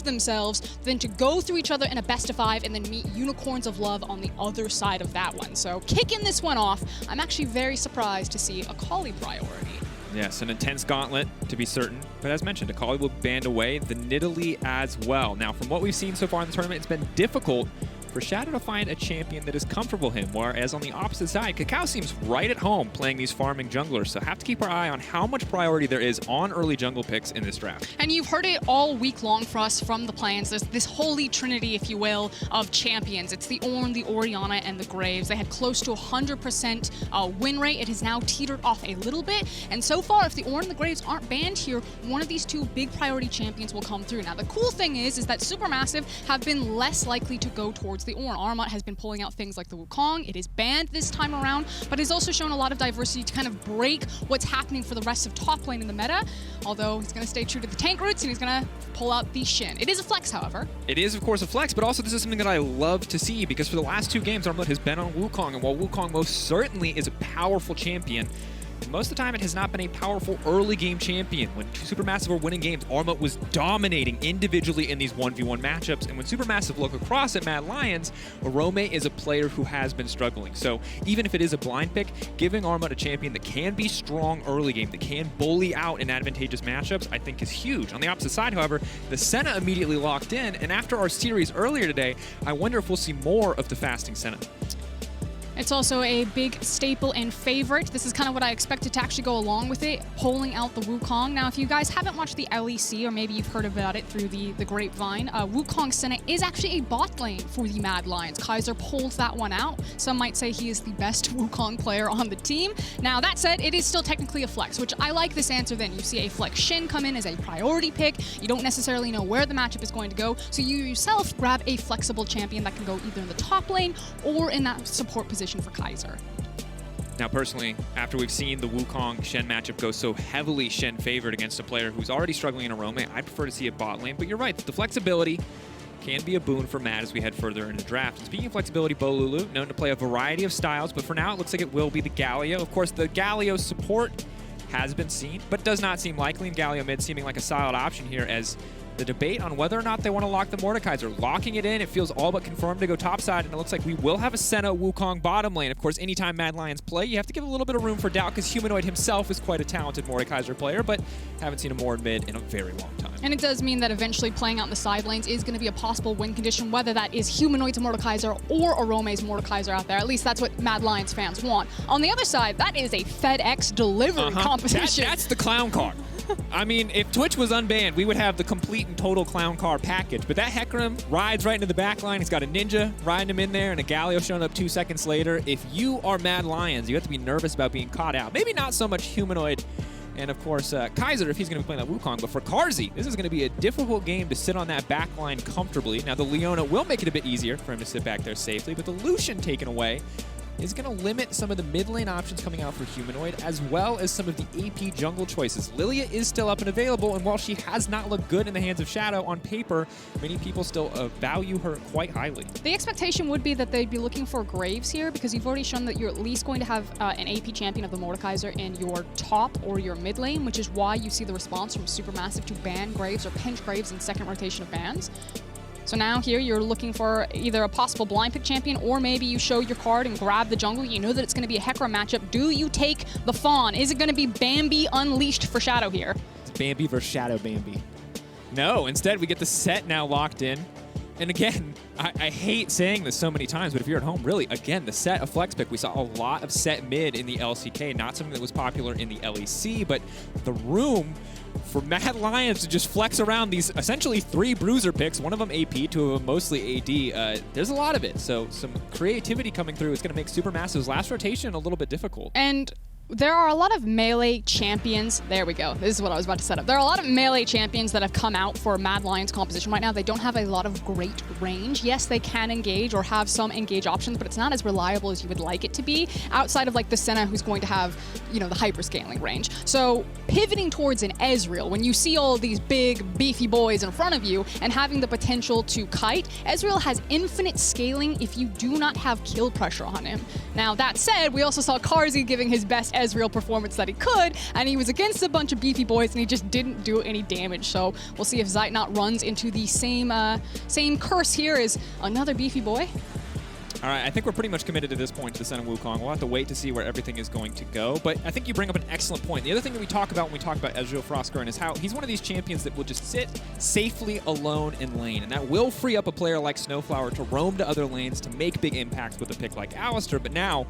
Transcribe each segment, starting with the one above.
themselves than to go through each other in a best-of-5 and then meet Unicorns of Love on the other side of that one. So kicking this one off, I'm actually very surprised to see Akali priority. Yes, an intense gauntlet, to be certain. But as mentioned, Akali will band away, the Nidalee as well. Now, from what we've seen so far in the tournament, it's been difficult for Shadow to find a champion that is comfortable him, whereas on the opposite side, Kakao seems right at home playing these farming junglers, so have to keep our eye on how much priority there is on early jungle picks in this draft. And you've heard it all week long for us from the plans. There's this holy trinity, if you will, of champions. It's the Ornn, the Orianna, and the Graves. They had close to 100% win rate. It has now teetered off a little bit, and so far, if the Ornn and the Graves aren't banned here, one of these two big priority champions will come through. Now, the cool thing is that Supermassive have been less likely to go towards the Ornn. Armut has been pulling out things like the Wukong. It is banned this time around, but has also shown a lot of diversity to kind of break what's happening for the rest of top lane in the meta, although he's going to stay true to the tank roots and he's going to pull out the Shin. It is a flex, however. It is, of course, a flex, but also this is something that I love to see because for the last 2 games, Armut has been on Wukong, and while Wukong most certainly is a powerful champion, most of the time, it has not been a powerful early game champion. When Supermassive were winning games, Armut was dominating individually in these 1v1 matchups. And when Supermassive look across at Mad Lions, Arome is a player who has been struggling. So even if it is a blind pick, giving Armut a champion that can be strong early game, that can bully out in advantageous matchups, I think is huge. On the opposite side, however, the Senna immediately locked in. And after our series earlier today, I wonder if we'll see more of the fasting Senna. It's also a big staple and favorite. This is kind of what I expected to actually go along with it, pulling out the Wukong. Now, if you guys haven't watched the LEC, or maybe you've heard about it through the grapevine, Wukong Senna is actually a bot lane for the Mad Lions. Kaiser pulls that one out. Some might say he is the best Wukong player on the team. Now, that said, it is still technically a flex, which I like this answer then. You see a flex Shin come in as a priority pick. You don't necessarily know where the matchup is going to go, so you yourself grab a flexible champion that can go either in the top lane or in that support position for Kaiser. Now, personally, after we've seen the Wukong Shen matchup go so heavily Shen favored against a player who's already struggling in Arome, I'd prefer to see a bot lane. But you're right, the flexibility can be a boon for Matt as we head further into the draft. And speaking of flexibility, Bolulu, known to play a variety of styles, but for now it looks like it will be the Galio. Of course, the Galio support has been seen, but does not seem likely, and Galio mid seeming like a solid option here as the debate on whether or not they want to lock the Mordekaiser. Locking it in, it feels all but confirmed to go topside, and it looks like we will have a Senna Wukong bottom lane. Of course, anytime Mad Lions play, you have to give a little bit of room for doubt because Humanoid himself is quite a talented Mordekaiser player, but haven't seen him more mid in a very long time. And it does mean that eventually playing out in the side lanes is going to be a possible win condition, whether that is Humanoid's Mordekaiser or Arome's Mordekaiser out there. At least that's what Mad Lions fans want. On the other side, that is a FedEx delivered competition. That's the clown car. I mean, if Twitch was unbanned, we would have the complete and total clown car package. But that Hecarim rides right into the back line. He's got a Ninja riding him in there and a Galio showing up 2 seconds later. If you are Mad Lions, you have to be nervous about being caught out. Maybe not so much Humanoid and, of course, Kaiser if he's going to be playing that Wukong. But for Carzzy, this is going to be a difficult game to sit on that back line comfortably. Now, the Leona will make it a bit easier for him to sit back there safely, but the Lucian taken away is going to limit some of the mid lane options coming out for Humanoid, as well as some of the AP jungle choices. Lilia is still up and available, and while she has not looked good in the hands of Shadow on paper, many people still value her quite highly. The expectation would be that they'd be looking for Graves here, because you've already shown that you're at least going to have an AP champion of the Mordekaiser in your top or your mid lane, which is why you see the response from Supermassive to ban Graves or pinch Graves in second rotation of bans. So now here you're looking for either a possible blind pick champion, or maybe you show your card and grab the jungle. You know that it's going to be a Hecarim matchup. Do you take the Fawn? Is it going to be Bambi unleashed for Shadow here? It's Bambi versus Shadow Bambi. No, instead we get the set now locked in. And again, I hate saying this so many times, but if you're at home, really, again, the set of flex pick, we saw a lot of set mid in the LCK, not something that was popular in the LEC, but the room for Mad Lions to just flex around these essentially 3 bruiser picks, one of them AP, 2 of them mostly AD, there's a lot of it. So some creativity coming through is going to make Supermassive's last rotation a little bit difficult. And there are a lot of melee champions. There we go. This is what I was about to set up. There are a lot of melee champions that have come out for Mad Lions composition right now. They don't have a lot of great range. Yes, they can engage or have some engage options, but it's not as reliable as you would like it to be outside of like the Senna, who's going to have, you know, the hyperscaling range. So pivoting towards an Ezreal, when you see all of these big beefy boys in front of you and having the potential to kite, Ezreal has infinite scaling if you do not have kill pressure on him. Now that said, we also saw Carzzy giving his best Ezreal performance that he could, and he was against a bunch of beefy boys, and he just didn't do any damage. So we'll see if Zeitnot runs into the same curse here as another beefy boy. All right, I think we're pretty much committed at this point to the Sen and Wukong. We'll have to wait to see where everything is going to go. But I think you bring up an excellent point. The other thing that we talk about when we talk about Ezreal Frostgurn is how he's one of these champions that will just sit safely alone in lane. And that will free up a player like Snowflower to roam to other lanes to make big impacts with a pick like Alistar. But now,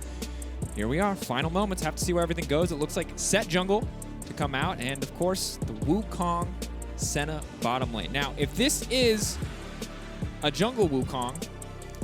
here we are, final moments. Have to see where everything goes. It looks like set jungle to come out. And, of course, the Wukong Senna bottom lane. Now, if this is a jungle Wukong,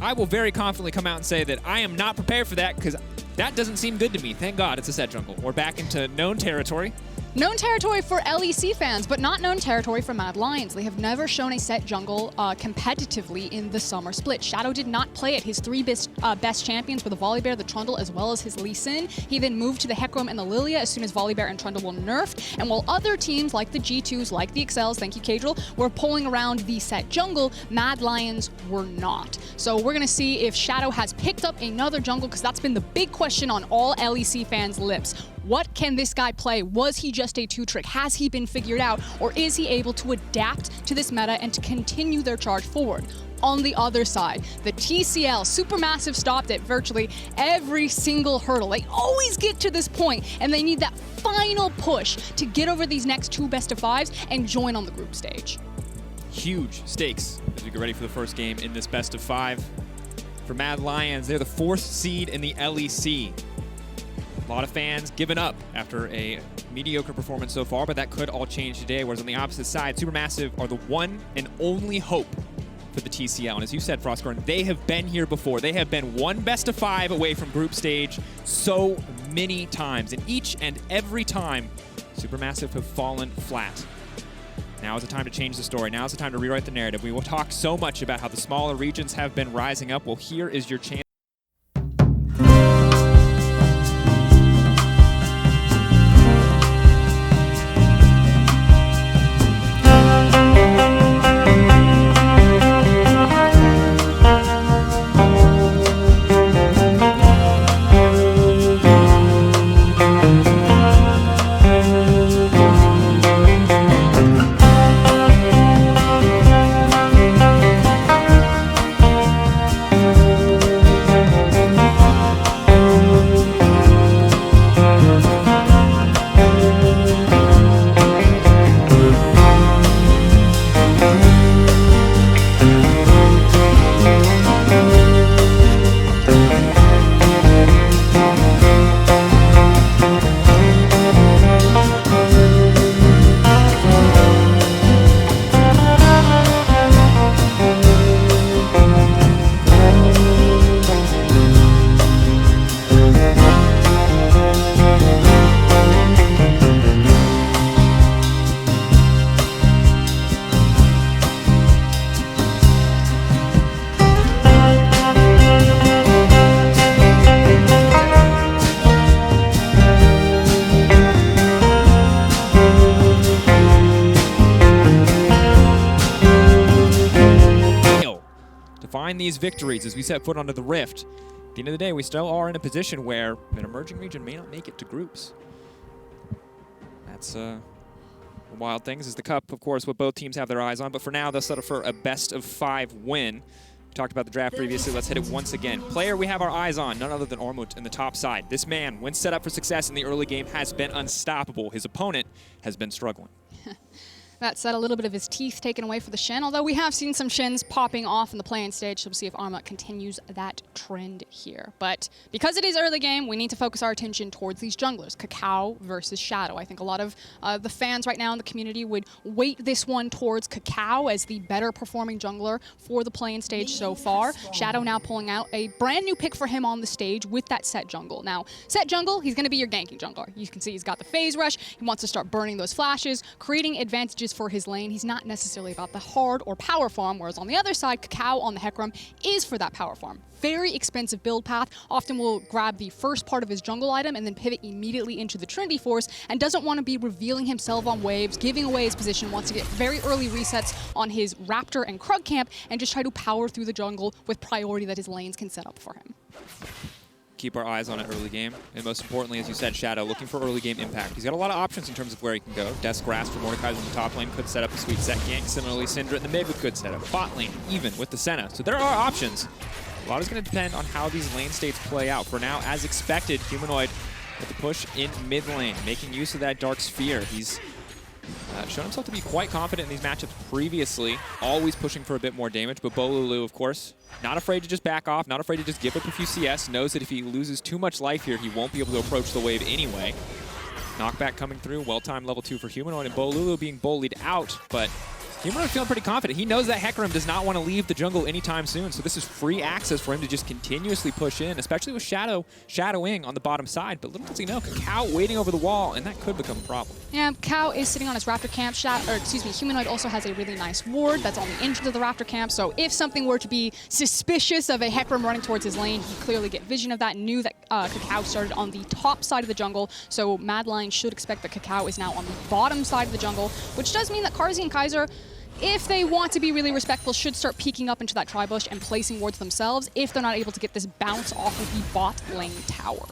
I will very confidently come out and say that I am not prepared for that because that doesn't seem good to me. Thank God it's a set jungle. We're back into known territory. Known territory for LEC fans, but not known territory for Mad Lions. They have never shown a set jungle competitively in the summer split. Shadow did not play it. His three best champions were the Volibear, the Trundle, as well as his Lee Sin. He then moved to the Hecarim and the Lilia as soon as Volibear and Trundle were nerfed. And while other teams like the G2s, like the Excels, thank you, Cadril, were pulling around the set jungle, Mad Lions were not. So we're going to see if Shadow has picked up another jungle, because that's been the big question on all LEC fans' lips. What can this guy play? Was he just a two-trick? Has he been figured out? Or is he able to adapt to this meta and to continue their charge forward? On the other side, the TCL, Supermassive, stopped at virtually every single hurdle. They always get to this point, and they need that final push to get over these next two best-of-5s and join on the group stage. Huge stakes as we get ready for the first game in this best-of-5. For Mad Lions, they're the 4th seed in the LEC. A lot of fans giving up after a mediocre performance so far, but that could all change today. Whereas on the opposite side, Supermassive are the one and only hope for the TCL. And as you said, Frostgurn, they have been here before. They have been one best-of-5 away from group stage so many times. And each and every time, Supermassive have fallen flat. Now is the time to change the story. Now is the time to rewrite the narrative. We will talk so much about how the smaller regions have been rising up. Well, here is your chance. These victories as we set foot onto the Rift. At the end of the day, we still are in a position where an emerging region may not make it to groups. That's wild things. Is the Cup, of course, what both teams have their eyes on, but for now, they'll settle for a best-of-5 win. We talked about the draft previously. Let's hit it once again. Player we have our eyes on, none other than Ormut in the top side. This man, when set up for success in the early game, has been unstoppable. His opponent has been struggling. That said, a little bit of his teeth taken away for the Shen, although we have seen some Shens popping off in the play-in stage, so we'll see if Armut continues that trend here. But because it is early game, we need to focus our attention towards these junglers, Kakao versus Shadow. I think a lot of the fans right now in the community would weight this one towards Kakao as the better performing jungler for the play-in stage so far. Shadow now pulling out a brand new pick for him on the stage with that set jungle. Now, set jungle, he's going to be your ganking jungler. You can see he's got the phase rush. He wants to start burning those flashes, creating advantages for his lane. He's not necessarily about the hard or power farm, whereas on the other side, Kakao on the Hecarim is for that power farm. Very expensive build path, often will grab the first part of his jungle item and then pivot immediately into the Trinity Force, and doesn't want to be revealing himself on waves, giving away his position, wants to get very early resets on his Raptor and Krug camp and just try to power through the jungle with priority that his lanes can set up for him. keep our eyes on it early game. And most importantly, as you said, Shadow, looking for early game impact. He's got a lot of options in terms of where he can go. Death's Grasp for Mordekaiser in the top lane could set up a sweet set gank. Similarly, Syndra in the mid with good setup. Bot lane, even with the Senna. So there are options. A lot is going to depend on how these lane states play out. For now, as expected, Humanoid with the push in mid lane, making use of that Dark Sphere. He's shown himself to be quite confident in these matchups previously, always pushing for a bit more damage, but Bolulu, of course, not afraid to just back off, not afraid to just give up a few CS, knows that if he loses too much life here, he won't be able to approach the wave anyway. Knockback coming through, well-timed level 2 for Humanoid, and Bolulu being bullied out, but Humanoid feeling pretty confident. He knows that Hecarim does not want to leave the jungle anytime soon, so this is free access for him to just continuously push in, especially with shadowing on the bottom side. But little does he know, Kakao waiting over the wall, and that could become a problem. Yeah, Kakao is sitting on his Raptor camp. Humanoid also has a really nice ward that's on the entrance of the Raptor camp, so if something were to be suspicious of a Hecarim running towards his lane, he clearly get vision of that, knew that Kakao started on the top side of the jungle, so Mad Lion should expect that Kakao is now on the bottom side of the jungle, which does mean that Carzzy and Kaiser, if they want to be really respectful, should start peeking up into that tri-bush and placing wards themselves if they're not able to get this bounce off of the bot lane tower.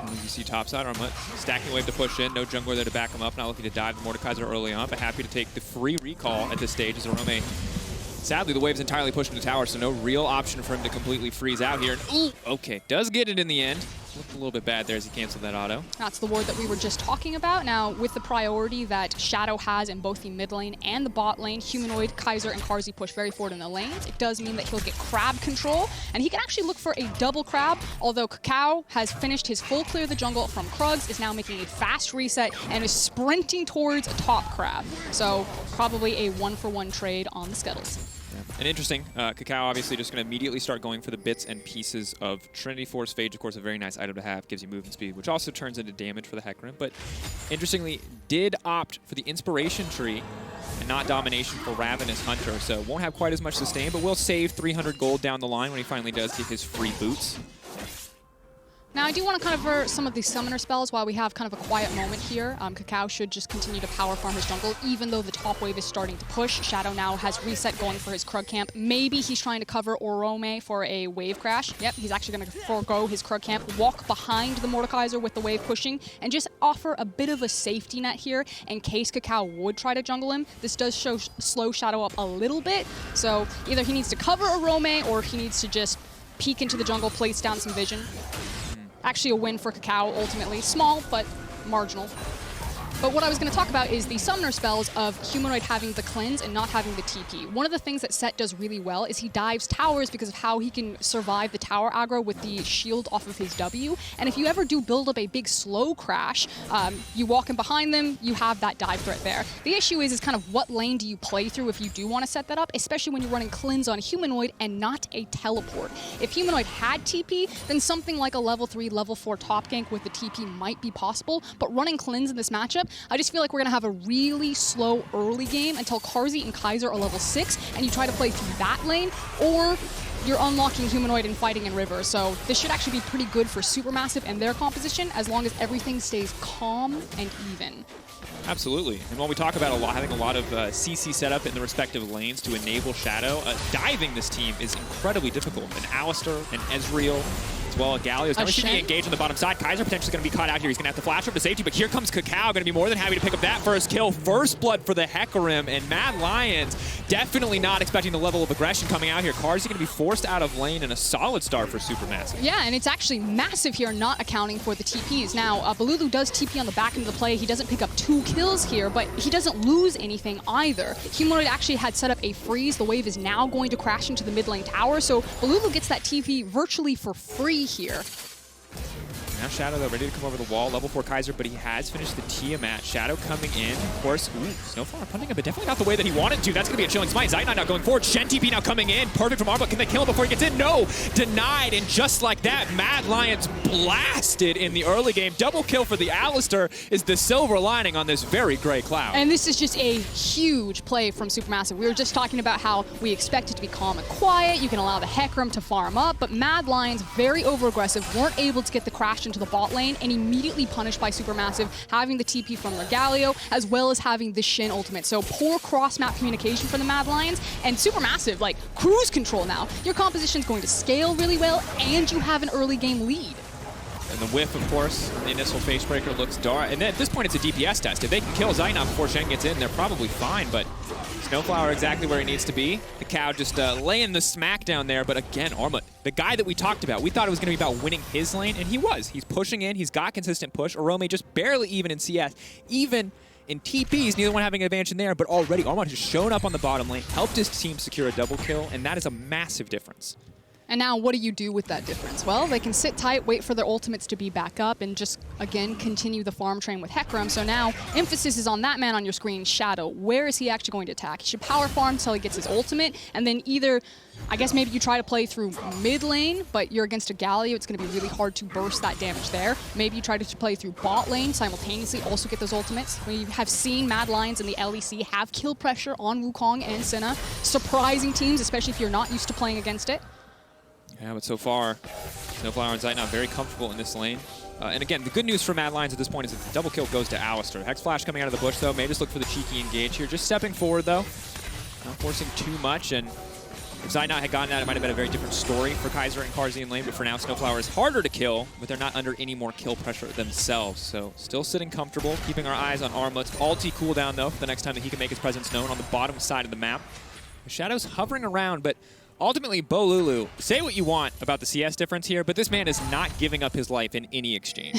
As you see topside, Armut stacking wave to push in, no jungler there to back him up, not looking to dive the Mordekaiser early on, but happy to take the free recall at this stage as Arome. Sadly, the wave's entirely pushing the tower, so no real option for him to completely freeze out here. And, ooh, okay, does get it in the end. Looked a little bit bad there as he canceled that auto. That's the ward that we were just talking about. Now, with the priority that Shadow has in both the mid lane and the bot lane, Humanoid, Kaiser, and Carzzy push very forward in the lanes. It does mean that he'll get crab control, and he can actually look for a double crab, although Kakao has finished his full clear of the jungle from Krugs, is now making a fast reset, and is sprinting towards a top crab. So, probably a 1-for-1 trade on the Skettles. And interesting, Kakao obviously just going to immediately start going for the bits and pieces of Trinity Force. Phage, of course, a very nice item to have, gives you movement speed, which also turns into damage for the Hecarim. But interestingly, did opt for the Inspiration Tree and not Domination for Ravenous Hunter. So won't have quite as much sustain, but will save 300 gold down the line when he finally does get his free boots. Now, I do want to cover some of the summoner spells while we have kind of a quiet moment here. Kakao should just continue to power farm his jungle, even though the top wave is starting to push. Shadow now has reset going for his Krug camp. Maybe he's trying to cover Orome for a wave crash. Yep, he's actually going to forego his Krug camp, walk behind the Mordekaiser with the wave pushing, and just offer a bit of a safety net here in case Kakao would try to jungle him. This does slow Shadow up a little bit, so either he needs to cover Orome or he needs to just peek into the jungle, place down some vision. Actually a win for Kakao, ultimately. Small, but marginal. But what I was going to talk about is the summoner spells of Humanoid having the cleanse and not having the TP. One of the things that Set does really well is he dives towers because of how he can survive the tower aggro with the shield off of his W. And if you ever do build up a big slow crash, you walk in behind them, you have that dive threat there. The issue is kind of what lane do you play through if you do want to set that up, especially when you're running cleanse on Humanoid and not a teleport. If Humanoid had TP, then something like a level 3, level 4 top gank with the TP might be possible, but running cleanse in this matchup, I just feel like we're going to have a really slow early game until Carzzy and Kaiser are level 6, and you try to play through that lane, or you're unlocking Humanoid and fighting in River. So this should actually be pretty good for Supermassive and their composition, as long as everything stays calm and even. Absolutely. And when we talk about having a lot of CC setup in the respective lanes to enable Shadow, diving this team is incredibly difficult. And Alistar and Ezreal, as well as Galio's now shooting engaged on the bottom side. Kaiser potentially going to be caught out here. He's going to have to flash up to safety, but here comes Kakao, going to be more than happy to pick up that first kill. First blood for the Hecarim, and Mad Lions definitely not expecting the level of aggression coming out here. Carzzy going to be forced out of lane, and a solid start for Supermassive. Yeah, and it's actually massive here, not accounting for the TPs. Now, Bolulu does TP on the back end of the play. He doesn't pick up 2 kills here, but he doesn't lose anything either. Humanoid actually had set up a freeze. The wave is now going to crash into the mid lane tower, so Bolulu gets that TP virtually for free here. Now Shadow, though, ready to come over the wall. Level 4 Kaiser, but he has finished the Tiamat. Shadow coming in. Of course, Snowflower punting him, but definitely not the way that he wanted to. That's going to be a chilling smite. Zaidnot now going forward. Shen TP now coming in. Perfect from Arbok. Can they kill him before he gets in? No! Denied, and just like that, Mad Lions blasted in the early game. Double kill for the Alistar is the silver lining on this very gray cloud. And this is just a huge play from Supermassive. We were just talking about how we expect it to be calm and quiet. You can allow the Hecarim to farm up, but Mad Lions, very over-aggressive, weren't able to get the crash into into the bot lane and immediately punished by SuperMassive, having the TP from their Galio, as well as having the Shin ultimate. So poor cross-map communication for the Mad Lions, and SuperMassive, like, cruise control now. Your composition is going to scale really well, and you have an early game lead. And the whiff, of course, the initial face breaker looks dark. And then at this point, it's a DPS test. If they can kill Zainab before Shen gets in, they're probably fine. But Snowflower exactly where he needs to be. The cow just laying the smack down there. But again, Arma, the guy that we talked about, we thought it was going to be about winning his lane, and he was. He's pushing in. He's got consistent push. Arome just barely even in CS. Even in TPs, neither one having an advantage in there. But already, Arma has shown up on the bottom lane, helped his team secure a double kill, and that is a massive difference. And now what do you do with that difference? Well, they can sit tight, wait for their ultimates to be back up, and just, again, continue the farm train with Hecarim. So now, emphasis is on that man on your screen, Shadow. Where is he actually going to attack? He should power farm until he gets his ultimate, and then either, I guess maybe you try to play through mid lane, but you're against a Galio, it's going to be really hard to burst that damage there. Maybe you try to play through bot lane, simultaneously also get those ultimates. We have seen Mad Lions in the LEC have kill pressure on Wukong and Senna. Surprising teams, especially if you're not used to playing against it. Yeah, but so far, Snowflower and Zainab very comfortable in this lane. And again, the good news for Mad Lions at this point is that the double kill goes to Alistar. Hex Flash coming out of the bush, though. May just look for the cheeky engage here. Just stepping forward, though. Not forcing too much. And if Zainab had gotten that, it might have been a very different story for Kaiser and Carzzy in lane. But for now, Snowflower is harder to kill, but they're not under any more kill pressure themselves. So still sitting comfortable, keeping our eyes on Armlet's ulti cooldown, though, for the next time that he can make his presence known on the bottom side of the map. The Shadow's hovering around, but ultimately, Bolulu, say what you want about the CS difference here, but this man is not giving up his life in any exchange.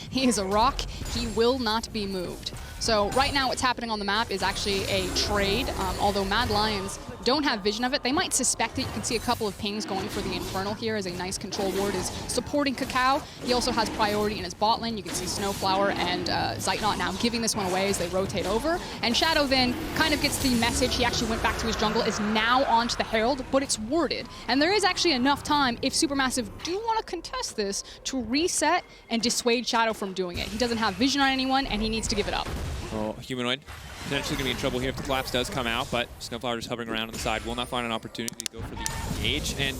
He is a rock. He will not be moved. So right now what's happening on the map is actually a trade. Although Mad Lions don't have vision of it, they might suspect it. You can see a couple of pings going for the Infernal here as a nice control ward is supporting Cacao. He also has priority in his bot lane. You can see Snowflower and Zeitnot now giving this one away as they rotate over. And Shadow then kind of gets the message. He actually went back to his jungle, is now onto the Herald, but it's warded. And there is actually enough time, if SuperMassive do want to contest this, to reset and dissuade Shadow from doing it. He doesn't have vision on anyone, and he needs to give it up. Oh, Humanoid potentially going to be in trouble here if the collapse does come out, but Snowflower just hovering around on the side will not find an opportunity to go for the engage. And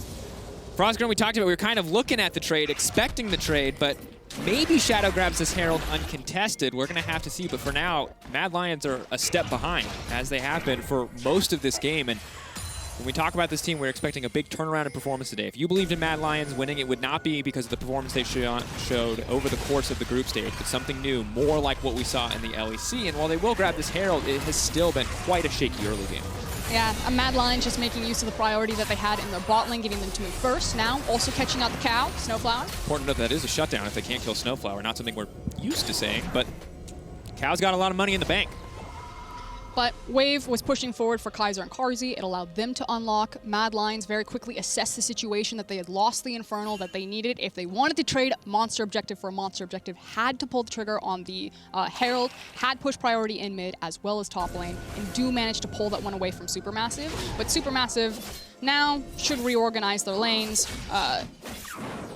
Frostgrim, we talked about, we were kind of looking at the trade, expecting the trade, but maybe Shadow grabs this Herald uncontested. We're going to have to see, but for now, Mad Lions are a step behind, as they have been for most of this game. And when we talk about this team, we're expecting a big turnaround in performance today. If you believed in Mad Lions winning, it would not be because of the performance they showed over the course of the group stage, but something new, more like what we saw in the LEC. And while they will grab this Herald, it has still been quite a shaky early game. Yeah, a Mad Lions just making use of the priority that they had in their bot lane, getting them to move first. Now, also catching out the cow, Snowflower. Important to note that is a shutdown if they can't kill Snowflower. Not something we're used to saying, but Cow's got a lot of money in the bank. But Wave was pushing forward for Kaiser and Carzzy. It allowed them to unlock. Mad Lions very quickly assessed the situation that they had lost the Infernal that they needed. If they wanted to trade monster objective for a monster objective, had to pull the trigger on the Herald, had push priority in mid as well as top lane, and do manage to pull that one away from SuperMassive. But SuperMassive now should reorganize their lanes.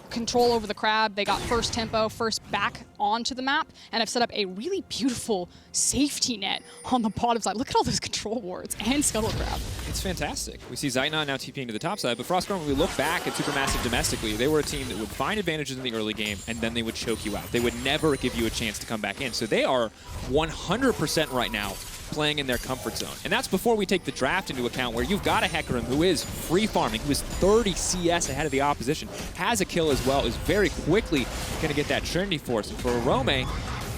Control over the crab. They got first tempo, first back onto the map, and have set up a really beautiful safety net on the bottom side. Look at all those control wards and Scuttle Crab. It's fantastic. We see Zaitna now TPing to the top side, but Frostgrim, when we look back at SuperMassive domestically, they were a team that would find advantages in the early game, and then they would choke you out. They would never give you a chance to come back in. So they are 100% right now playing in their comfort zone. And that's before we take the draft into account, where you've got a Hecarim who is free farming, who is 30 CS ahead of the opposition, has a kill as well, is very quickly going to get that Trinity Force. And for Arome,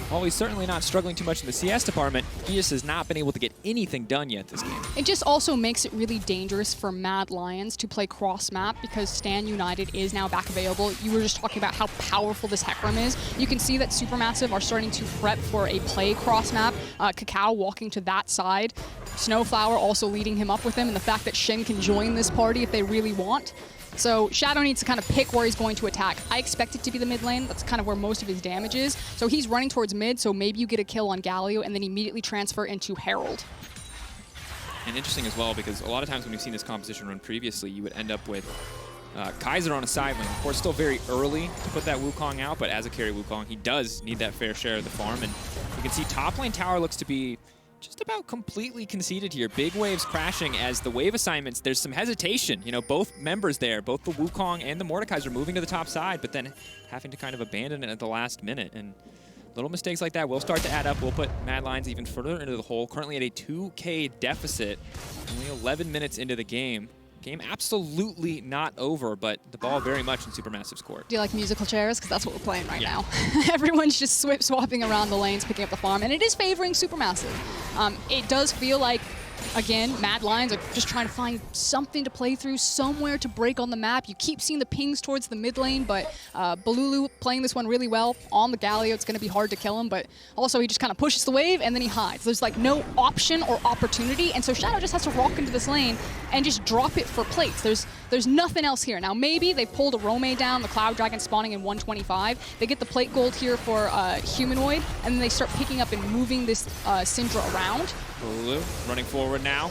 while he's certainly not struggling too much in the CS department, he just has not been able to get anything done yet this game. It just also makes it really dangerous for Mad Lions to play cross-map because Stan United is now back available. You were just talking about how powerful this Hecarim is. You can see that SuperMassive are starting to prep for a play cross-map. Cacao walking to that side. Snowflower also leading him up with him, and the fact that Shen can join this party if they really want. So Shadow needs to kind of pick where he's going to attack. I expect it to be the mid lane. That's kind of where most of his damage is. So he's running towards mid, so maybe you get a kill on Galio and then immediately transfer into Herald. And interesting as well, because a lot of times when we've seen this composition run previously, you would end up with Kaiser on a side lane. Of course, still very early to put that Wukong out, but as a carry Wukong, he does need that fair share of the farm. And you can see top lane tower looks to be just about completely conceded here. Big waves crashing as the wave assignments, there's some hesitation. You know, both members there, both the Wukong and the Mordekaiser moving to the top side, but then having to kind of abandon it at the last minute. And little mistakes like that will start to add up. We'll put Mad Lions even further into the hole. Currently at a 2K deficit, only 11 minutes into the game. Game absolutely not over, but the ball very much in SuperMassive's court. Do you like musical chairs? Because that's what we're playing right now. Everyone's just swapping around the lanes, picking up the farm, and it is favoring SuperMassive. It does feel like, again, Mad Lions are just trying to find something to play through, somewhere to break on the map. You keep seeing the pings towards the mid lane, but Balulu playing this one really well on the Galio. It's going to be hard to kill him, but also he just kind of pushes the wave and then he hides. There's like no option or opportunity, and so Shadow just has to walk into this lane and just drop it for plates. There's nothing else here. Now maybe they pulled a Rome down, the Cloud Dragon spawning in 125. They get the plate gold here for Humanoid, and then they start picking up and moving this Syndra around. Balulu running forward now.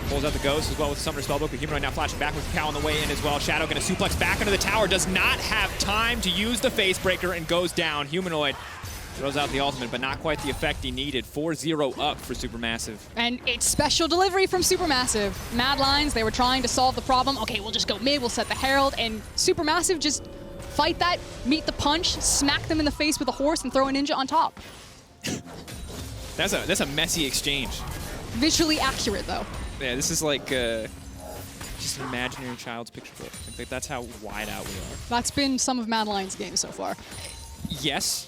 Pulls out the Ghost as well with Summoner Spellbook, but Humanoid now flashing back with Cal on the way in as well. Shadow going to suplex back into the tower, does not have time to use the Facebreaker and goes down. Humanoid throws out the ultimate, but not quite the effect he needed. 4-0 up for SuperMassive. And it's special delivery from SuperMassive. Mad Lions, they were trying to solve the problem. Okay, we'll just go mid, we'll set the Herald, and SuperMassive just fight that, meet the punch, smack them in the face with a horse, and throw a ninja on top. That's a messy exchange. Visually accurate, though. Yeah, this is like just an imaginary child's picture book. I think that's how wide out we are. That's been some of Mad Lions' games so far. Yes,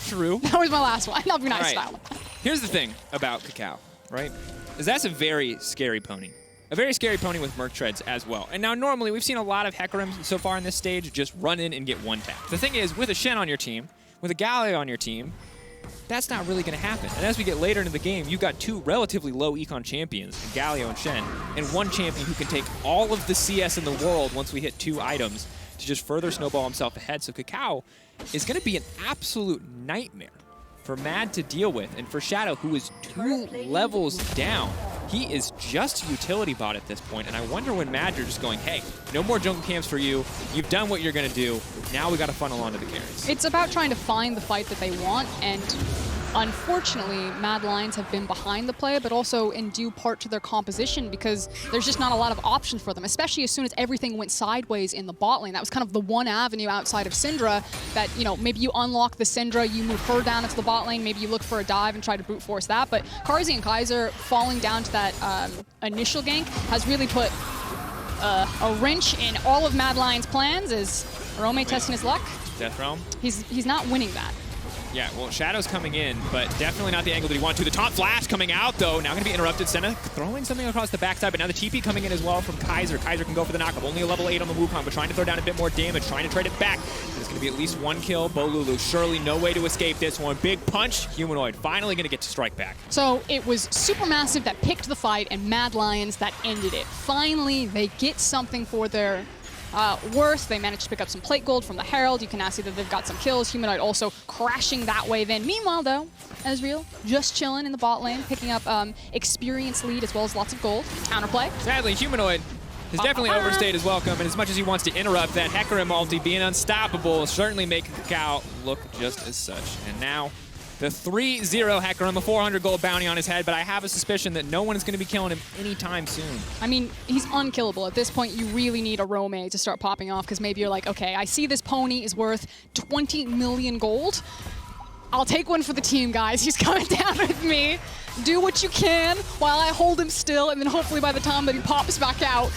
true. That was my last one. That'll be nice style. Here's the thing about Cacao, right? Is that's a very scary pony. A very scary pony with Merc Treads as well. And now normally we've seen a lot of Hekarims so far in this stage just run in and get one tap. The thing is, with a Shen on your team, with a Galio on your team, that's not really going to happen. And as we get later into the game, you've got two relatively low econ champions, Galio and Shen, and one champion who can take all of the CS in the world once we hit 2 items to just further snowball himself ahead. So Cacao is going to be an absolute nightmare for Mad to deal with. And for Shadow, who is 2 levels down, he is just a utility bot at this point. And I wonder when Mad are just going, hey, no more jungle camps for you. You've done what you're going to do. Now we got to funnel onto the carries. It's about trying to find the fight that they want, and unfortunately, Mad Lions have been behind the play, but also in due part to their composition, because there's just not a lot of options for them, especially as soon as everything went sideways in the bot lane. That was kind of the one avenue outside of Syndra that, you know, maybe you unlock the Syndra, you move her down into the bot lane, maybe you look for a dive and try to brute force that, but Karzi and Kaiser falling down to that initial gank has really put a wrench in all of Mad Lions' plans. As Rome testing his luck. Death Realm? He's not winning that. Yeah, well, Shadow's coming in, but definitely not the angle that he wanted to. The taunt flash coming out, though. Now going to be interrupted. Senna throwing something across the backside, but now the TP coming in as well from Kaiser. Kaiser can go for the knockup. Only a level 8 on the Wukong, but trying to throw down a bit more damage, trying to trade it back. There's going to be at least 1 kill. Bolulu, surely no way to escape this one. Big punch. Humanoid finally going to get to strike back. So it was SuperMassive that picked the fight and Mad Lions that ended it. Finally, they get something for their worth. They managed to pick up some plate gold from the Herald. You can now see that they've got some kills. Humanoid also crashing that wave in. Meanwhile, though, Ezreal just chilling in the bot lane, picking up experience lead as well as lots of gold. Counterplay. Sadly, Humanoid has definitely overstayed his welcome, and as much as he wants to interrupt that Hecarim ulti, being unstoppable, certainly making Cacao look just as such. And now, the 3-0 Hecarim, a 400 gold bounty on his head, but I have a suspicion that no one is going to be killing him anytime soon. I mean, he's unkillable. At this point, you really need a Rome to start popping off, because maybe you're like, okay, I see this pony is worth 20 million gold. I'll take one for the team, guys. He's coming down with me. Do what you can while I hold him still, and then hopefully by the time that he pops back out,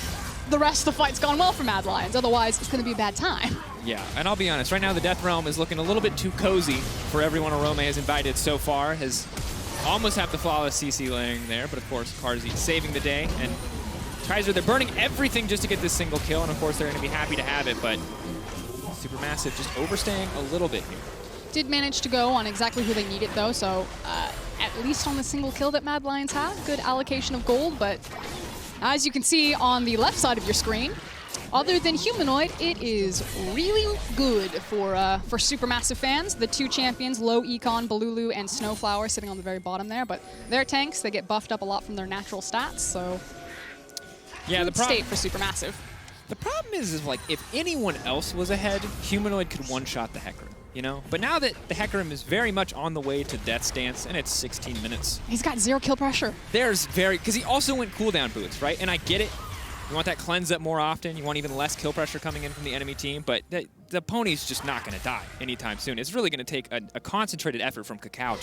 the rest of the fight's gone well for Mad Lions. Otherwise, it's going to be a bad time. Yeah, and I'll be honest, right now the Death Realm is looking a little bit too cozy for everyone Rome has invited so far. Has almost have the flawless CC laying there, but of course, Karzi saving the day. And Kaiser, they're burning everything just to get this single kill, and of course they're going to be happy to have it, but SuperMassive just overstaying a little bit here. Did manage to go on exactly who they needed, though, so at least on the single kill that Mad Lions have, good allocation of gold, but as you can see on the left side of your screen, other than Humanoid, it is really good for SuperMassive fans. The 2 champions, Low Econ, Balulu, and Snowflower sitting on the very bottom there, but they're tanks. They get buffed up a lot from their natural stats, so yeah, the state for SuperMassive. The problem is like, if anyone else was ahead, Humanoid could one-shot the Hecarim. you know? But now that the Hecarim is very much on the way to Death Stance, and it's 16 minutes. He's got 0 kill pressure. Because he also went cooldown boots, right? And I get it. You want that cleanse up more often. You want even less kill pressure coming in from the enemy team. But the pony's just not going to die anytime soon. It's really going to take a concentrated effort from Kakao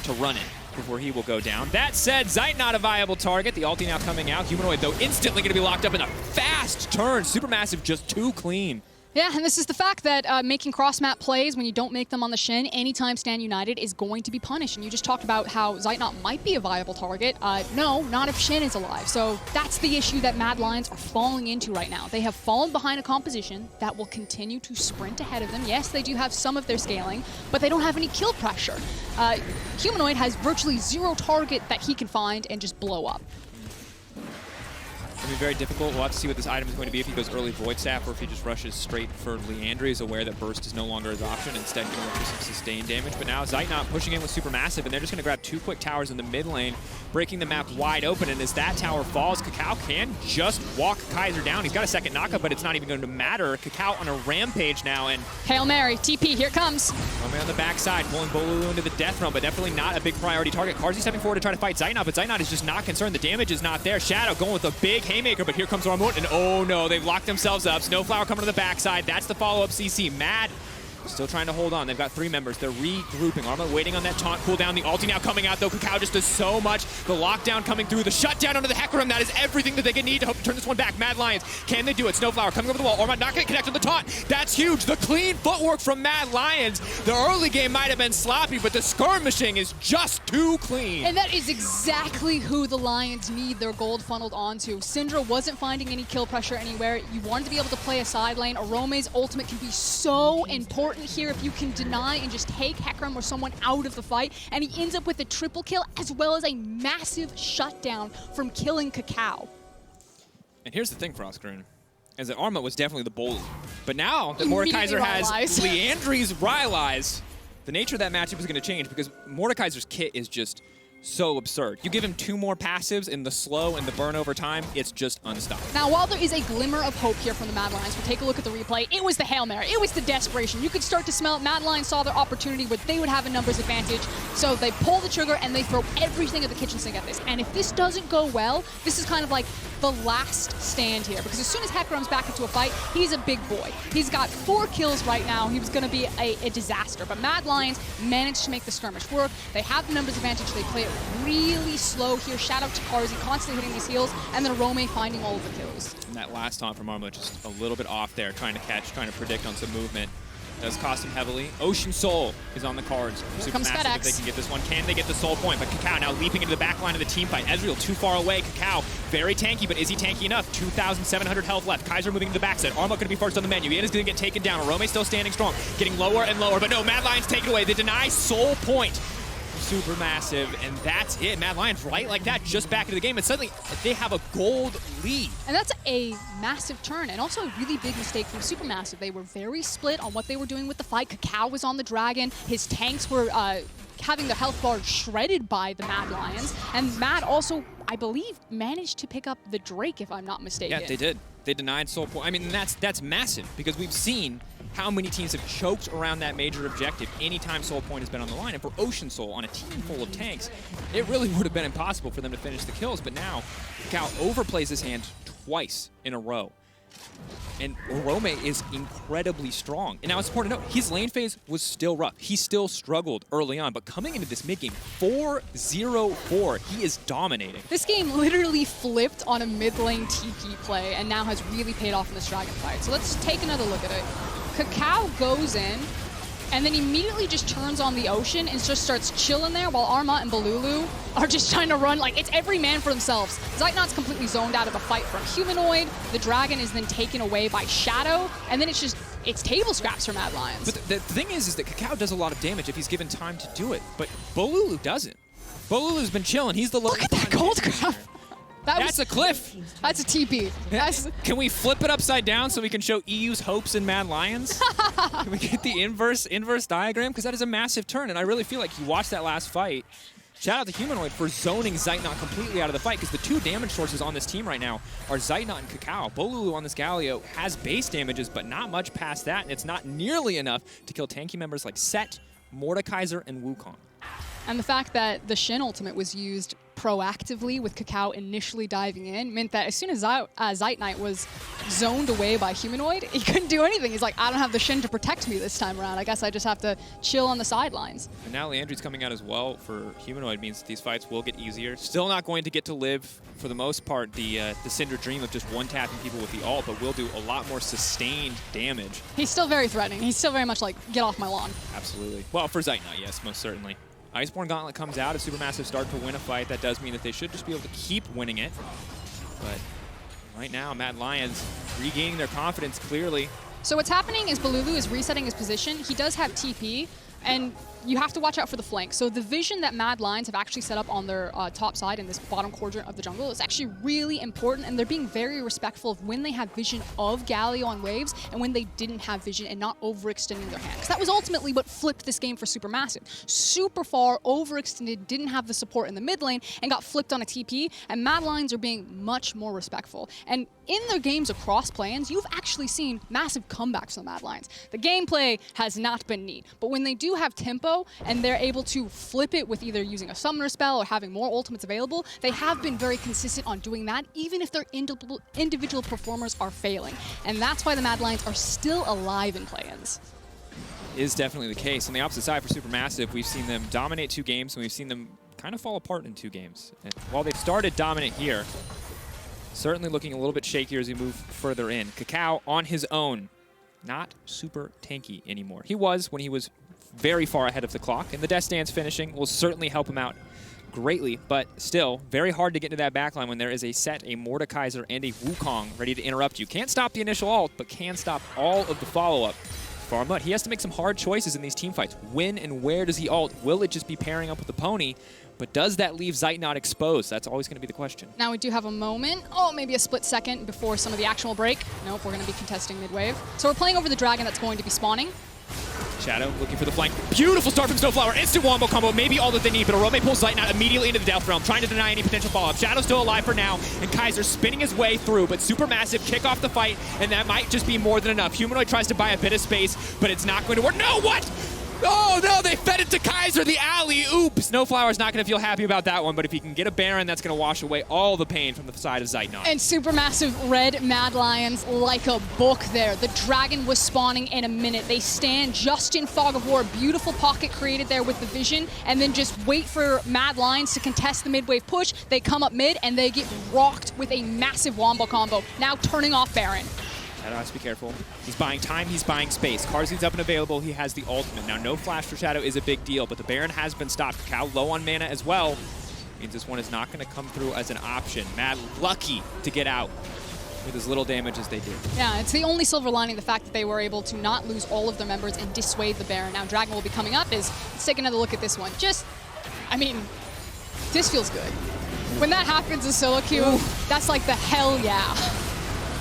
to run it before he will go down. That said, Zeit not a viable target. The ulti now coming out. Humanoid, though, instantly going to be locked up in a fast turn. Supermassive just too clean. Yeah, and this is the fact that making cross-map plays when you don't make them on the Shin anytime Stand United is going to be punished. And you just talked about how Zeitnot might be a viable target. No, not if Shin is alive. So that's the issue that Mad Lions are falling into right now. They have fallen behind a composition that will continue to sprint ahead of them. Yes, they do have some of their scaling, but they don't have any kill pressure. Humanoid has virtually 0 target that he can find and just blow up. It's going to be very difficult. We'll have to see what this item is going to be if he goes early Void Staff or if he just rushes straight for Leandri. He's aware that Burst is no longer his option. Instead, going to run for some sustained damage. But now Zeitnot pushing in with Supermassive, and they're just going to grab 2 quick towers in the mid lane, breaking the map wide open. And as that tower falls, Kakao can just walk Kaiser down. He's got a second knockup, but it's not even going to matter. Kakao on a rampage now, and Hail Mary, TP, here it comes. Romeo on the backside, pulling Bolulu into the death realm, but definitely not a big priority target. Carzzy stepping forward to try to fight Zeitnot, but Zeitnot is just not concerned. The damage is not there. Shadow going with a big haymaker, but here comes Armut, and oh no, they've locked themselves up. Snowflower coming to the backside. That's the follow-up CC. Mad still trying to hold on. They've got 3 members. They're regrouping. Armut waiting on that taunt cooldown. The ulti now coming out, though. Kakao just does so much. The lockdown coming through. The shutdown onto the Hecarim. That is everything that they can need to hope to turn this one back. Mad Lions, can they do it? Snowflower coming over the wall. Armut not going to connect on the taunt. That's huge. The clean footwork from Mad Lions. The early game might have been sloppy, but the skirmishing is just too clean. And that is exactly who the Lions need their gold funneled onto. Syndra wasn't finding any kill pressure anywhere. You wanted to be able to play a side lane. Arome's ultimate can be so important here if you can deny and just take Hecarim or someone out of the fight, and he ends up with a triple kill as well as a massive shutdown from killing Kakao. And here's the thing, Frostgrin, is that Armut was definitely the bully. But now that Mordekaiser has Leandri's Rylai's, the nature of that matchup is going to change because Mordekaiser's kit is just so absurd. You give him 2 more passives in the slow and the burn over time, it's just unstoppable. Now, while there is a glimmer of hope here from the Mad Lions, we'll take a look at the replay. It was the Hail Mary. It was the desperation. You could start to smell it. Mad Lions saw their opportunity where they would have a numbers advantage, so they pull the trigger and they throw everything at the kitchen sink at this. And if this doesn't go well, this is kind of like the last stand here, because as soon as Hecarim's back into a fight, he's a big boy. He's got 4 kills right now. He was going to be a disaster, but Mad Lions managed to make the skirmish work. They have the numbers advantage. They play it really slow here. Shout out to Carzzy, constantly hitting these heals, and then Rome finding all of the kills. And that last taunt from Armut just a little bit off there, trying to catch, trying to predict on some movement. Does cost him heavily. Ocean Soul is on the cards. Supermassive if they can get this one. Can they get the soul point? But Kakao now leaping into the back line of the team fight. Ezreal too far away. Kakao very tanky, but is he tanky enough? 2,700 health left. Kaiser moving to the backside. Armut going to be first on the menu. Ian is going to get taken down. Arome still standing strong. Getting lower and lower, but no, Mad Lions take it away. They deny soul point. Supermassive, and that's it. Mad Lions right like that, just back into the game, and suddenly they have a gold lead. And that's a massive turn, and also a really big mistake from Supermassive. They were very split on what they were doing with the fight. Kakao was on the dragon. His tanks were having their health bar shredded by the Mad Lions, and Mad also, I believe, managed to pick up the Drake, if I'm not mistaken. Yeah, they did. They denied soul point. I mean, that's massive, because we've seen how many teams have choked around that major objective anytime soul point has been on the line. And for Ocean Soul, on a team full of tanks, it really would have been impossible for them to finish the kills. But now, Kakao overplays his hand twice in a row. And Rome is incredibly strong. And now it's important to note, his lane phase was still rough. He still struggled early on, but coming into this mid-game, 4-0-4, he is dominating. This game literally flipped on a mid-lane TP play and now has really paid off in this dragon fight. So let's take another look at it. Kakao goes in, and then immediately just turns on the Ocean and just starts chilling there while Armut and Bolulu are just trying to run. Like, it's every man for themselves. Zeitnot's completely zoned out of the fight from Humanoid. The dragon is then taken away by Shadow, and then it's table scraps for Mad Lions. But the thing is that Kakao does a lot of damage if he's given time to do it, but Bolulu doesn't. Bolulu's been chilling. He's the Look at that gold grab. That's a cliff. That's a TP. Can we flip it upside down so we can show EU's hopes in Mad Lions? Can we get the inverse diagram? Because that is a massive turn, and I really feel like you watch that last fight, Shout out to Humanoid for zoning Zeitnot completely out of the fight, because the two damage sources on this team right now are Zeitnot and Cacao. Bolulu on this Galio has base damages, but not much past that, and it's not nearly enough to kill tanky members like Set, Mordekaiser, and Wukong. And the fact that the Shin ultimate was used proactively with Cacao initially diving in meant that as soon as Zeitnot was zoned away by Humanoid, he couldn't do anything. He's like, I don't have the Shin to protect me this time around. I guess I just have to chill on the sidelines. And now Landry's coming out as well for Humanoid, means that these fights will get easier. Still not going to get to live, for the most part, the Cinder dream of just one-tapping people with the ult, but will do a lot more sustained damage. He's still very threatening. He's still very much like, get off my lawn. Absolutely. Well, for Zeitnot, yes, most certainly. Iceborne Gauntlet comes out. If Supermassive start to win a fight, that does mean that they should just be able to keep winning it. But right now, Mad Lions regaining their confidence clearly. So what's happening is Bolulu is resetting his position. He does have TP, and you have to watch out for the flank. So the vision that Mad Lions have actually set up on their top side in this bottom quadrant of the jungle is actually really important, and they're being very respectful of when they have vision of Galio on waves and when they didn't have vision and not overextending their hand. Because that was ultimately what flipped this game for Supermassive. Super far, overextended, didn't have the support in the mid lane, and got flipped on a TP, and Mad Lions are being much more respectful. And in their games across plans, you've actually seen massive comebacks from the Mad Lions. The gameplay has not been neat, but when they do have tempo and they're able to flip it with either using a summoner spell or having more ultimates available, they have been very consistent on doing that, even if their individual performers are failing. And that's why the Mad Lions are still alive in play-ins. Is definitely the case. On the opposite side for Supermassive, we've seen them dominate 2 games, and we've seen them kind of fall apart in 2 games. And while they've started dominant here, certainly looking a little bit shakier as we move further in. Cacao on his own, not super tanky anymore. He was when he was very far ahead of the clock, and the Death Stance finishing will certainly help him out greatly, but still very hard to get into that backline when there is a Set, a Mordekaiser, and a Wukong ready to interrupt you. Can't stop the initial ult, but can stop all of the follow-up. For Mud, he has to make some hard choices in these team fights. When and where does he ult? Will it just be pairing up with the pony? But does that leave Zeitnot exposed? That's always going to be the question. Now we do have a moment, maybe a split second before some of the action will break. Nope, we're going to be contesting mid-wave. So we're playing over the dragon that's going to be spawning. Shadow looking for the flank. Beautiful start from Snowflower. Instant wombo combo, maybe all that they need, but Arome pulls Zeitnot immediately into the Death Realm, trying to deny any potential follow-up. Shadow's still alive for now, and Kaiser spinning his way through, but Supermassive kick off the fight, and that might just be more than enough. Humanoid tries to buy a bit of space, but it's not going to work. No, what? Oh, no, they fed it to Kaiser, the alley. Oops. Snowflower's not going to feel happy about that one, but if he can get a Baron, that's going to wash away all the pain from the side of Zeitnot. And Supermassive red Mad Lions like a book there. The dragon was spawning in a minute. They stand just in Fog of War. Beautiful pocket created there with the vision, and then just wait for Mad Lions to contest the mid-wave push. They come up mid, and they get rocked with a massive wombo combo, now turning off Baron. Shadow has to be careful. He's buying time, he's buying space. Karzi's up and available, he has the ultimate. Now, no flash for Shadow is a big deal, but the Baron has been stopped. Cow low on mana as well. Means this one is not going to come through as an option. Mad lucky to get out with as little damage as they did. Yeah, it's the only silver lining, the fact that they were able to not lose all of their members and dissuade the Baron. Now, Dragon will be coming up. Let's take another look at this one. This feels good. When that happens in solo queue, that's like the hell yeah.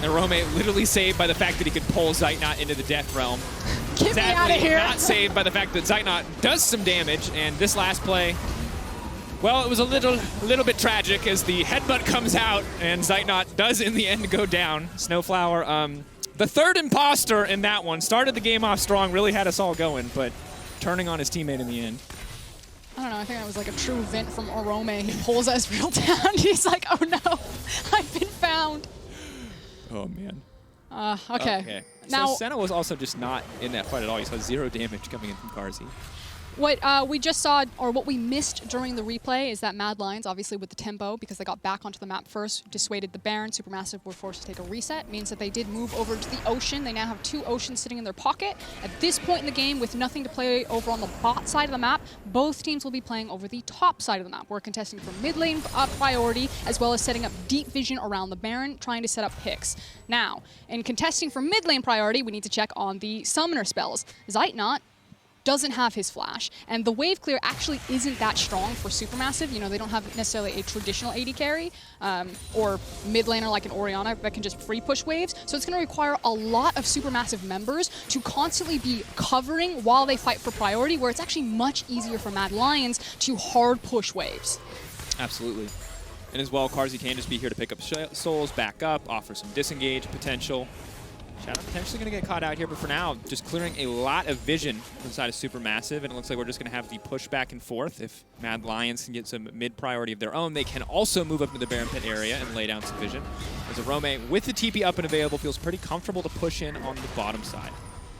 And Rome literally saved by the fact that he could pull Zeitnot into the Death Realm. Get me out of here. Not saved by the fact that Zeitnot does some damage, and this last play, well, it was a little bit tragic as the headbutt comes out, and Zeitnot does in the end go down. Snowflower, the third imposter in that one, started the game off strong, really had us all going, but turning on his teammate in the end. I don't know, I think that was like a true vent from Orome. He pulls Ezreal down. He's like, oh no, I've been found. Oh, man. Okay. Now, so Senna was also just not in that fight at all. You saw 0 damage coming in from Karzi. What we just saw, or what we missed during the replay, is that Mad Lions, obviously with the tempo, because they got back onto the map first, dissuaded the Baron. Supermassive were forced to take a reset. Means that they did move over to the ocean. They now have 2 oceans sitting in their pocket. At this point in the game, with nothing to play over on the bot side of the map, both teams will be playing over the top side of the map. We're contesting for mid lane priority, as well as setting up deep vision around the Baron, trying to set up picks. Now, in contesting for mid lane priority, we need to check on the summoner spells. Zeitnot doesn't have his flash, and the wave clear actually isn't that strong for Supermassive. You know, they don't have necessarily a traditional AD carry or mid laner like an Orianna that can just free push waves, so it's going to require a lot of Supermassive members to constantly be covering while they fight for priority, where it's actually much easier for Mad Lions to hard push waves. Absolutely. And as well, Carzzy can just be here to pick up souls, back up, offer some disengage potential. Shadow potentially going to get caught out here, but for now, just clearing a lot of vision inside of Supermassive, and it looks like we're just going to have the push back and forth. If Mad Lions can get some mid-priority of their own, they can also move up into the Baron Pit area and lay down some vision. As Arome, with the TP up and available, feels pretty comfortable to push in on the bottom side.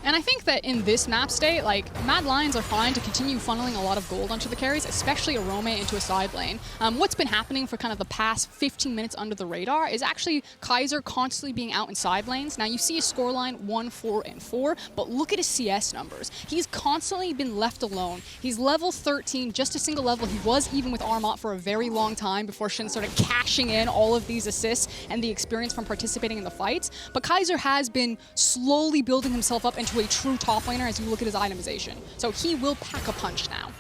And I think that in this map state, like, Mad Lions are fine to continue funneling a lot of gold onto the carries, especially Arome into a side lane. What's been happening for kind of the past 15 minutes under the radar is actually Kaiser constantly being out in side lanes. Now, you see a scoreline 1-4-4, but look at his CS numbers. He's constantly been left alone. He's level 13, just a single level. He was even with Armot for a very long time before Shin started cashing in all of these assists and the experience from participating in the fights. But Kaiser has been slowly building himself up into a true top laner as you look at his itemization. So he will pack a punch now.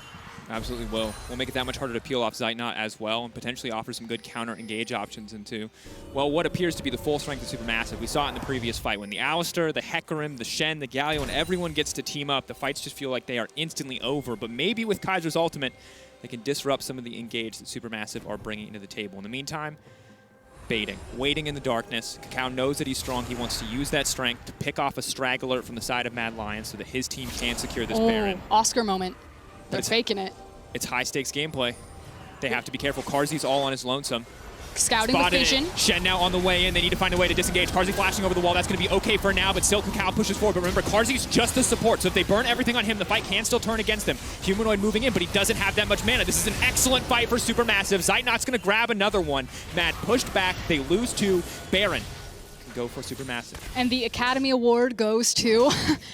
Absolutely will. Will make it that much harder to peel off Zeitnot as well, and potentially offer some good counter-engage options into, well, what appears to be the full strength of Supermassive. We saw it in the previous fight when the Alistar, the Hecarim, the Shen, the Galio, and everyone gets to team up. The fights just feel like they are instantly over, but maybe with Kaiser's ultimate, they can disrupt some of the engage that Supermassive are bringing into the table. In the meantime, baiting, waiting in the darkness. Cacao knows that he's strong. He wants to use that strength to pick off a straggler from the side of Mad Lions so that his team can secure this Baron. Oscar moment. They're faking it. It's high-stakes gameplay. They have to be careful. Carzzy's all on his lonesome. Scouting with vision. Shen now on the way in. They need to find a way to disengage. Carzzy flashing over the wall. That's going to be okay for now, but still Cacao pushes forward. But remember, Carzzy's just the support, so if they burn everything on him, the fight can still turn against them. Humanoid moving in, but he doesn't have that much mana. This is an excellent fight for Supermassive. Zeitnot's going to grab another one. Mad pushed back. They lose to Baron. Go for Supermassive. And the Academy Award goes to...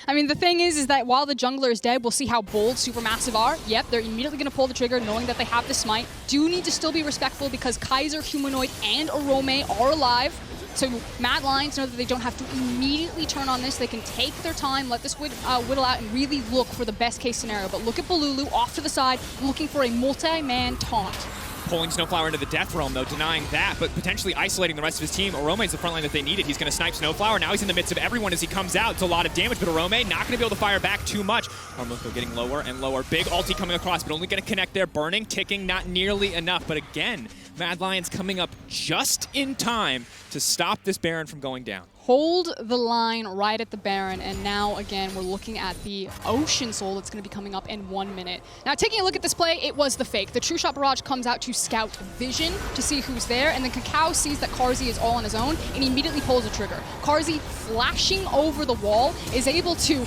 I mean, the thing is that while the jungler is dead, we'll see how bold Supermassive are. Yep, they're immediately going to pull the trigger knowing that they have the smite. Do need to still be respectful because Kaiser, Humanoid, and Arome are alive. So Mad Lions know that they don't have to immediately turn on this. They can take their time, let this whittle out, and really look for the best case scenario. But look at Balulu off to the side, looking for a multi-man taunt. Pulling Snowflower into the Death Realm, though, denying that, but potentially isolating the rest of his team. Arome's the front line that they needed. He's going to snipe Snowflower. Now he's in the midst of everyone as he comes out. It's a lot of damage, but Arome not going to be able to fire back too much. Armoko getting lower and lower. Big ulti coming across, but only going to connect there. Burning, ticking, not nearly enough. But again, Mad Lions coming up just in time to stop this Baron from going down. Hold the line right at the Baron, and now again we're looking at the Ocean Soul that's going to be coming up in 1 minute. Now taking a look at this play, it was the fake. The True Shot Barrage comes out to scout vision to see who's there, and then Cacao sees that Carzzy is all on his own and immediately pulls the trigger. Carzzy flashing over the wall is able to,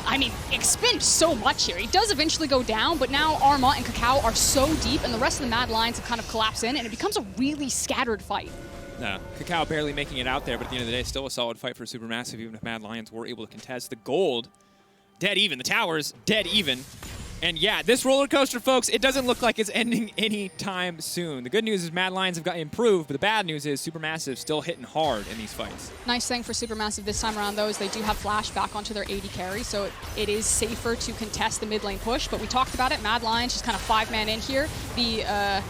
I mean, expend so much here. He does eventually go down, but now Armot and Cacao are so deep and the rest of the Mad Lions have kind of collapsed in, and it becomes a really scattered fight. No, Cacao barely making it out there, but at the end of the day, still a solid fight for Supermassive, even if Mad Lions were able to contest. The gold, dead even. The towers, dead even. And yeah, this roller coaster, folks, it doesn't look like it's ending anytime soon. The good news is Mad Lions have got improved, but the bad news is Supermassive still hitting hard in these fights. Nice thing for Supermassive this time around, though, is they do have Flash back onto their AD carry, so it is safer to contest the mid lane push. But we talked about it. Mad Lions just kind of 5-man in here. The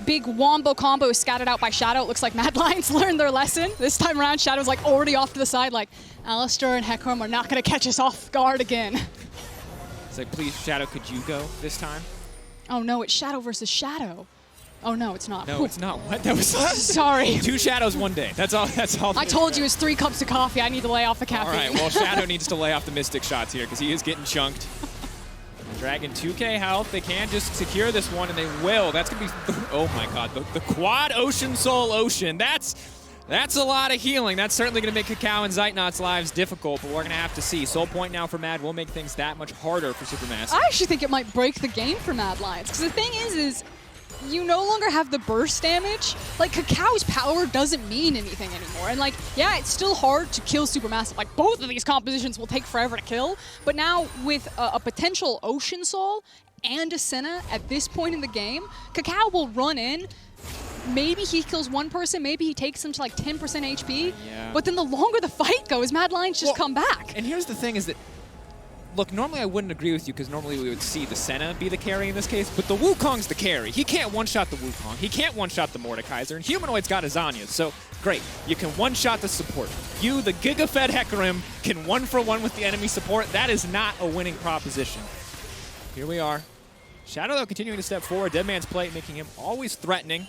big wombo combo is scattered out by Shadow. It looks like Mad Lions learned their lesson. This time around, Shadow's like already off to the side, like, Alistar and Hecarim are not going to catch us off guard again. It's like, please, Shadow, could you go this time? Oh no, it's Shadow versus Shadow. Oh no, it's not. No, it's not. What? That was sorry. 2 shadows 1 day. That's all. That's all. I told you it's 3 cups of coffee. I need to lay off the caffeine. All right. Well, Shadow needs to lay off the Mystic shots here because he is getting chunked. Dragon 2k health. They can just secure this one, and they will. That's going to be, oh my god, the quad Ocean Soul Ocean. That's a lot of healing. That's certainly going to make Cacao and Zeitnot's lives difficult, but we're going to have to see. Soul Point now for Mad will make things that much harder for Supermassive. I actually think it might break the game for Mad Lions, because the thing is you no longer have the burst damage. Like, Cacao's power doesn't mean anything anymore. And, like, yeah, it's still hard to kill Supermassive. Like, both of these compositions will take forever to kill. But now, with a potential Ocean Soul and a Senna at this point in the game, Cacao will run in. Maybe he kills one person, maybe he takes them to, like, 10% HP. Yeah. But then the longer the fight goes, Mad Lions just come back. And here's the thing is that look, normally I wouldn't agree with you because normally we would see the Senna be the carry in this case, but the Wukong's the carry. He can't one-shot the Wukong. He can't one-shot the Mordekaiser, and Humanoid's got his Zanyas, so great. You can one-shot the support. You, the Giga-Fed Hecarim, can one-for-one with the enemy support. That is not a winning proposition. Here we are. Shadow, though, continuing to step forward. Deadman's plate making him always threatening.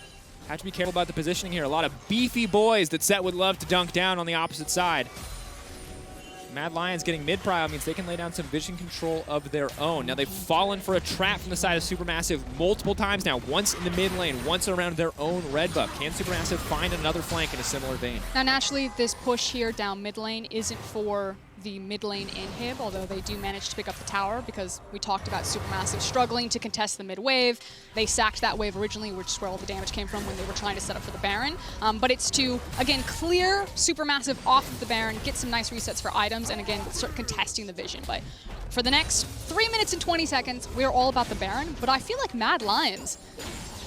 Have to be careful about the positioning here. A lot of beefy boys that Set would love to dunk down on the opposite side. Mad Lions getting mid-prio means they can lay down some vision control of their own. Now they've fallen for a trap from the side of Supermassive multiple times now. Once in the mid lane, once around their own red buff. Can Supermassive find another flank in a similar vein? Now naturally, this push here down mid lane isn't for the mid lane inhib, although they do manage to pick up the tower because we talked about Supermassive struggling to contest the mid wave. They sacked that wave originally, which is where all the damage came from when they were trying to set up for the Baron. But it's to, again, clear Supermassive off of the Baron, get some nice resets for items, and again, start contesting the vision. But for the next 3 minutes and 20 seconds, we're all about the Baron, but I feel like Mad Lions,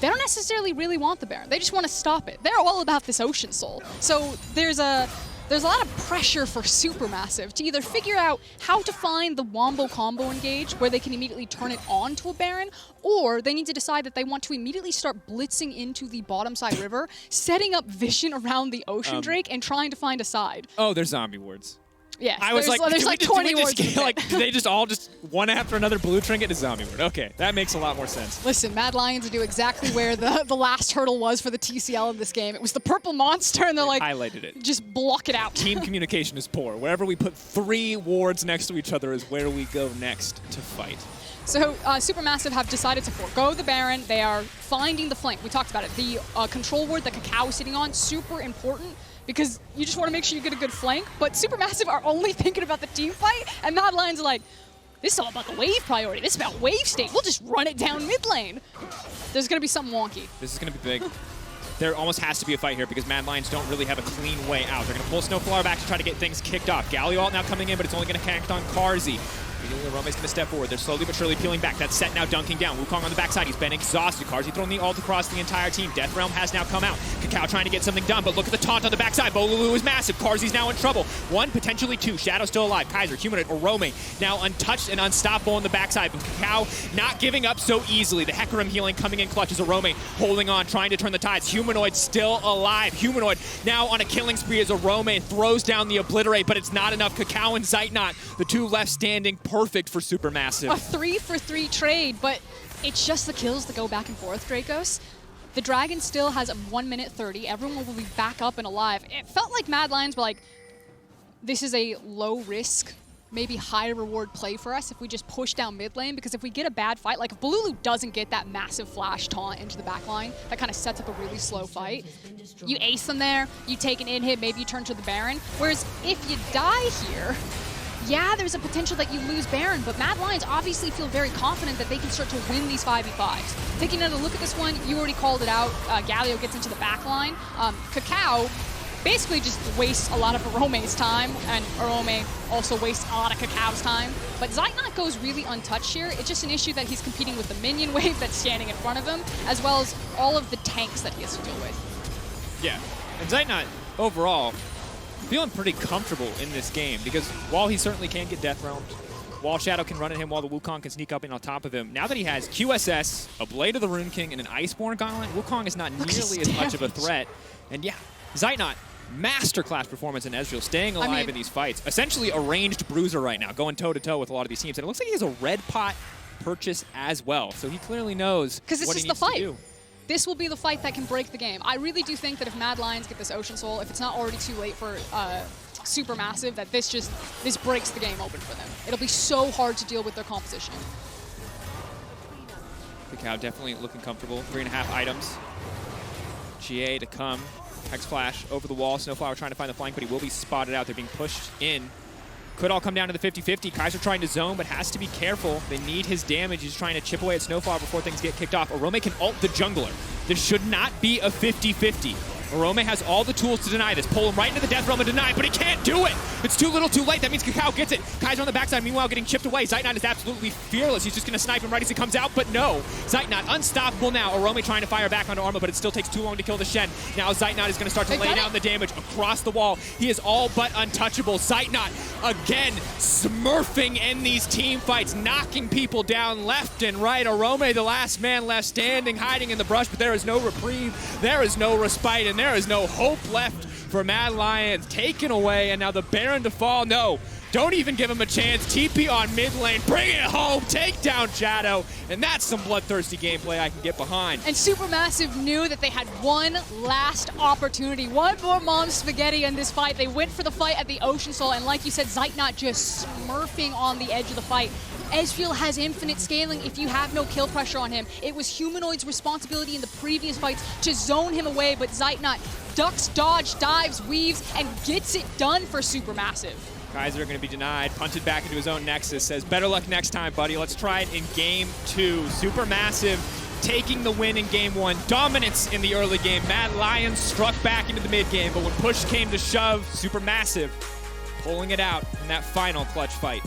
they don't necessarily really want the Baron. They just want to stop it. They're all about this Ocean Soul. So there's a lot of pressure for Supermassive to either figure out how to find the Wombo combo engage where they can immediately turn it on to a Baron, or they need to decide that they want to immediately start blitzing into the bottom side river, setting up vision around the Ocean Drake, and trying to find a side. Oh, there's zombie wards. Yes, I was like, there's like 20 wards. Like, do they just all just one after another blue trinket to zombie ward? Okay, that makes a lot more sense. Listen, Mad Lions knew exactly where the last hurdle was for the TCL in this game. It was the purple monster, and they're like, highlighted it. Just block it out. Team communication is poor. Wherever we put 3 wards next to each other is where we go next to fight. So Supermassive have decided to forego the Baron. They are finding the flank. We talked about it. The control ward that Kakao is sitting on, super important, because you just want to make sure you get a good flank, but Supermassive are only thinking about the team fight, and Mad Lions are like, this is all about the wave priority. This is about wave state. We'll just run it down mid lane. There's going to be something wonky. This is going to be big. There almost has to be a fight here because Mad Lions don't really have a clean way out. They're going to pull Snowflower back to try to get things kicked off. Galio ult now coming in, but it's only going to connect on Carzzy. Rome's going to step forward. They're slowly but surely peeling back. That Set now dunking down. Wukong on the backside. He's been exhausted. Carzzy throwing the ult across the entire team. Death Realm has now come out. Kakao trying to get something done, but look at the taunt on the backside. Bolulu is massive. Carzzy's now in trouble. 1, potentially 2. Shadow still alive. Kaiser, Humanoid, or Rome now untouched and unstoppable on the backside. But Kakao not giving up so easily. The Hecarim healing coming in clutch as Rome holding on, trying to turn the tides. Humanoid still alive. Humanoid now on a killing spree as Rome throws down the Obliterate, but it's not enough. Kakao and Zeitnot, the 2 left standing, perfect for Supermassive. A 3-for-3 trade, but it's just the kills that go back and forth, Dracos. The Dragon still has a 1 minute 30. Everyone will be back up and alive. It felt like Mad Lions were like, this is a low risk, maybe high reward play for us if we just push down mid lane, because if we get a bad fight, like if Bolulu doesn't get that massive flash taunt into the back line, that kind of sets up a really slow fight. You ace them there, you take an in-hit, maybe you turn to the Baron. Whereas if you die here, yeah, there's a potential that you lose Baron, but Mad Lions obviously feel very confident that they can start to win these 5v5s. Taking another look at this one, you already called it out. Galio gets into the back line. Kakao basically just wastes a lot of Arome's time, and Arome also wastes a lot of Kakao's time. But Zeitnot goes really untouched here. It's just an issue that he's competing with the minion wave that's standing in front of him, as well as all of the tanks that he has to deal with. Yeah, and Zeitnot, overall, feeling pretty comfortable in this game because while he certainly can get Death Realmed, while Shadow can run at him, while the Wukong can sneak up in on top of him, now that he has QSS, a Blade of the Rune King, and an Iceborne Gauntlet, Wukong is not nearly as much of a threat. And yeah, Zeitnot, masterclass performance in Ezreal, staying alive in these fights. Essentially a ranged bruiser right now, going toe-to-toe with a lot of these teams. And it looks like he has a red pot purchase as well, so he clearly knows what he needs to do. This will be the fight that can break the game. I really do think that if Mad Lions get this Ocean Soul, if it's not already too late for Supermassive, that this breaks the game open for them. It'll be so hard to deal with their composition. Kakao definitely looking comfortable. 3.5 items. GA to come. Hex Flash over the wall. Snowflower trying to find the flank, but he will be spotted out. They're being pushed in. Could all come down to the 50-50. Kaiser trying to zone, but has to be careful. They need his damage. He's trying to chip away at Snowflower before things get kicked off. Arome can ult the jungler. This should not be a 50-50. Arome has all the tools to deny this. Pull him right into the death realm and deny, but he can't do it. It's too little too late. That means Kakao gets it. Kai's on the backside, meanwhile getting chipped away. Zeitnot is absolutely fearless. He's just going to snipe him right as he comes out, but no. Zeitnot unstoppable now. Arome trying to fire back onto Arma, but it still takes too long to kill the Shen. Now Zeitnot is going to start to lay down the damage across the wall. He is all but untouchable. Zeitnot, again, smurfing in these team fights, knocking people down left and right. Arome, the last man left standing, hiding in the brush, but there is no reprieve, there is no respite, and there is no hope left for Mad Lions. Taken away, and now the Baron to fall. No, don't even give him a chance. TP on mid lane, bring it home, take down Shadow, and that's some bloodthirsty gameplay I can get behind. And Supermassive knew that they had one last opportunity, one more mom spaghetti in this fight. They went for the fight at the Ocean Soul, and like you said, Zeitnot just smurfing on the edge of the fight. Ezreal has infinite scaling if you have no kill pressure on him. It was Humanoid's responsibility in the previous fights to zone him away, but Zeitnot ducks, dodge, dives, weaves, and gets it done for Supermassive. Kaiser going to be denied, punted back into his own Nexus, says, better luck next time, buddy. Let's try it in game 2. Supermassive taking the win in game 1. Dominance in the early game. Mad Lions struck back into the mid game, but when push came to shove, Supermassive pulling it out in that final clutch fight.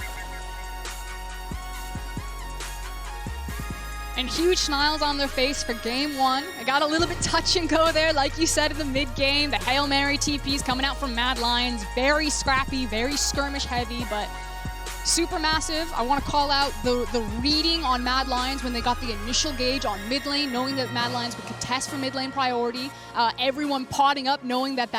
And huge smiles on their face for game 1. It got a little bit touch and go there, like you said in the mid game. The Hail Mary TPs coming out from Mad Lions. Very scrappy, very skirmish heavy, but Supermassive, I want to call out the reading on Mad Lions when they got the initial gauge on mid lane, knowing that Mad Lions would contest for mid lane priority. Everyone potting up, knowing that